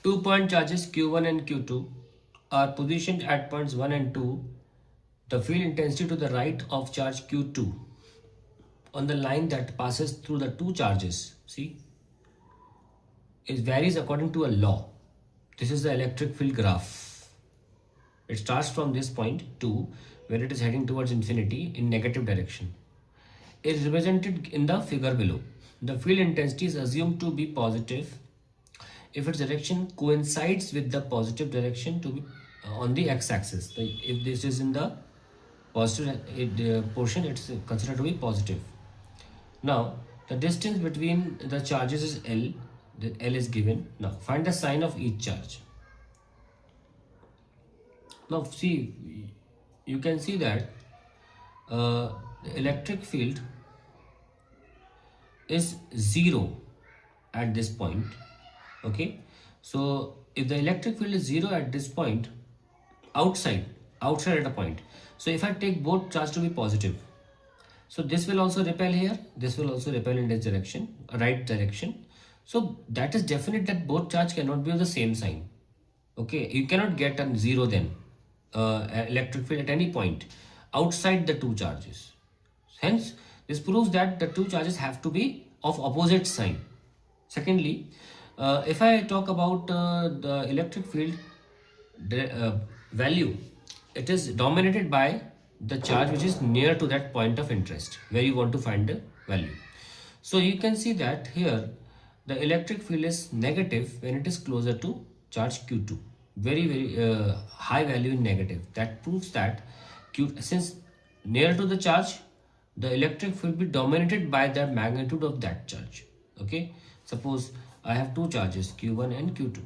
2-point charges Q1 and Q2 are positioned at points 1 and 2. The field intensity to the right of charge Q2 on the line that passes through the two charges, see, it varies according to a law. This is the electric field graph. It starts from this point 2, where it is heading towards infinity in negative direction. It is represented in the figure below. The field intensity is assumed to be positive if its direction coincides with the positive direction to be on the x-axis. If this is in the positive portion, it's considered to be positive. Now, the distance between the charges is L. The L is given. Now, find the sign of each charge. Now, see, you can see that the electric field is 0 at this point. Okay, so if the electric field is 0 at this point, outside at a point, so if I take both charge to be positive, so this will also repel here, this will also repel in this direction, right direction. So that is definite that both charge cannot be of the same sign. Okay, you cannot get a 0 then electric field at any point outside the two charges. Hence, this proves that the two charges have to be of opposite sign. Secondly, if I talk about the electric field value, it is dominated by the charge which is near to that point of interest where you want to find the value. So you can see that here the electric field is negative when it is closer to charge Q2. Very high value in negative. That proves that since near to the charge, the electric field will be dominated by the magnitude of that charge. Okay, suppose I have two charges Q1 and Q2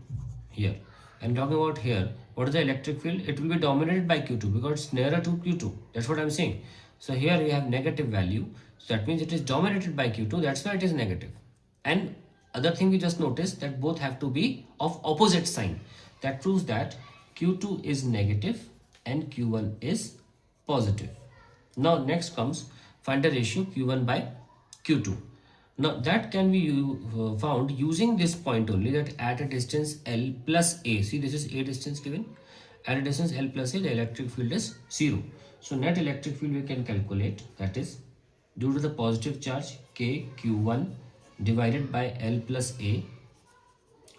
here. I'm talking about here. What is the electric field? It will be dominated by Q2 because it's nearer to Q2. That's what I'm saying. So here we have negative value. So that means it is dominated by Q2. That's why it is negative. And other thing we just noticed that both have to be of opposite sign. That proves that Q2 is negative and Q1 is positive. Now next comes find the ratio Q1 by Q2. Now that can be found using this point only, that at a distance L plus A, see this is A distance given, at a distance L plus A the electric field is 0. So net electric field we can calculate, that is due to the positive charge K Q1 divided by L plus A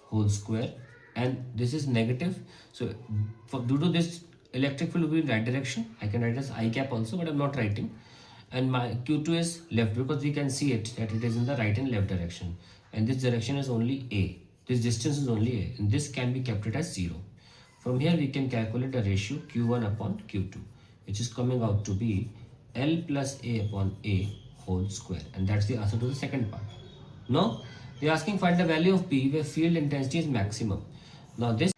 whole square, and this is negative. So due to this electric field will be in right direction, I can write as I cap also, but I'm not writing. And my Q2 is left because we can see it that it is in the right and left direction, and this direction is only A, this distance is only A, and this can be kept it as 0. From here we can calculate the ratio Q1 upon Q2, which is coming out to be L plus A upon A whole square, and that's the answer to the second part. Now they are asking find the value of P where field intensity is maximum. Now this,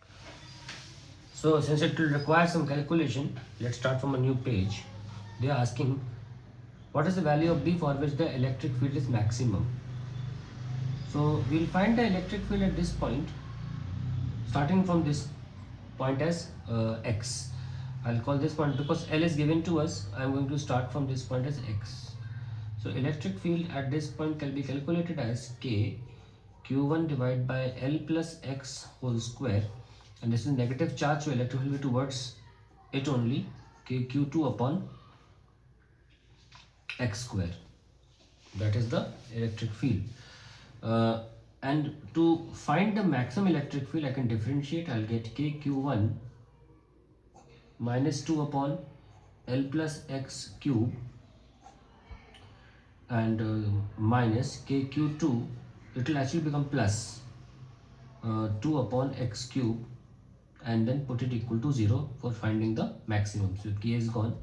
so since it will require some calculation, let's start from a new page. They are asking what is the value of B for which the electric field is maximum. So we'll find the electric field at this point, starting from this point as X. I'll call this point because L is given to us. I'm going to start from this point as X. So electric field at this point can be calculated as K Q1 divided by L plus X whole square, and this is negative charge, so electric field will be towards it only, K Q2 upon X square. That is the electric field. And to find the maximum electric field, I can differentiate. I'll get K Q1 minus 2 upon L plus X cube and minus K Q2. It will actually become plus 2 upon X cube, and then put it equal to 0 for finding the maximum. So K is gone,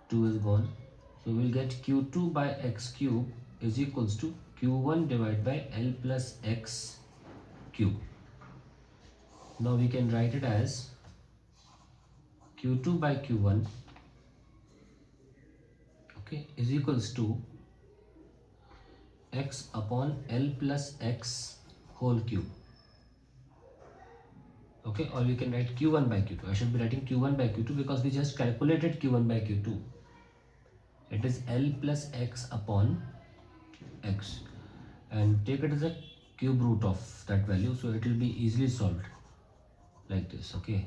2 is gone. So we'll get Q2 by X cube is equals to Q1 divided by L plus X cube. Now we can write it as Q2 by Q1, okay, is equals to X upon L plus X whole cube. Okay, or we can write Q1 by Q2. I should be writing Q1 by Q2 because we just calculated Q1 by Q2. It is L plus X upon X, and take it as a cube root of that value, so it will be easily solved. like this. Okay,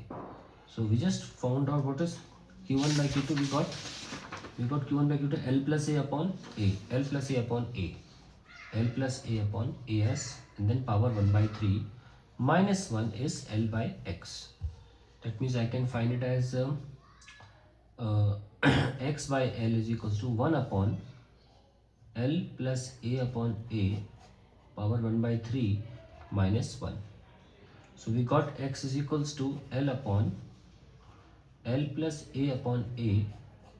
so we just found out what is q1 by q2. We got q1 by q2 L plus a upon a, L plus a upon a, L plus a upon as, and then power 1 by 3 minus 1 is L by x. That means I can find it as uh, x by L is equals to 1 upon L plus a upon a power 1 by 3 minus 1. So we got x is equals to L upon L plus a upon a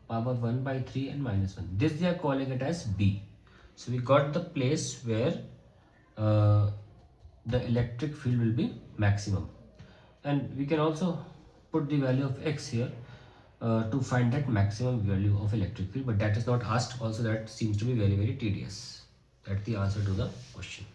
power 1 by 3 and minus 1. This they are calling it as B. So we got the place where uh, the electric field will be maximum. And we can also put the value of x here to find that maximum value of electric field, but that is not asked. Also, that seems to be very tedious. That's the answer to the question.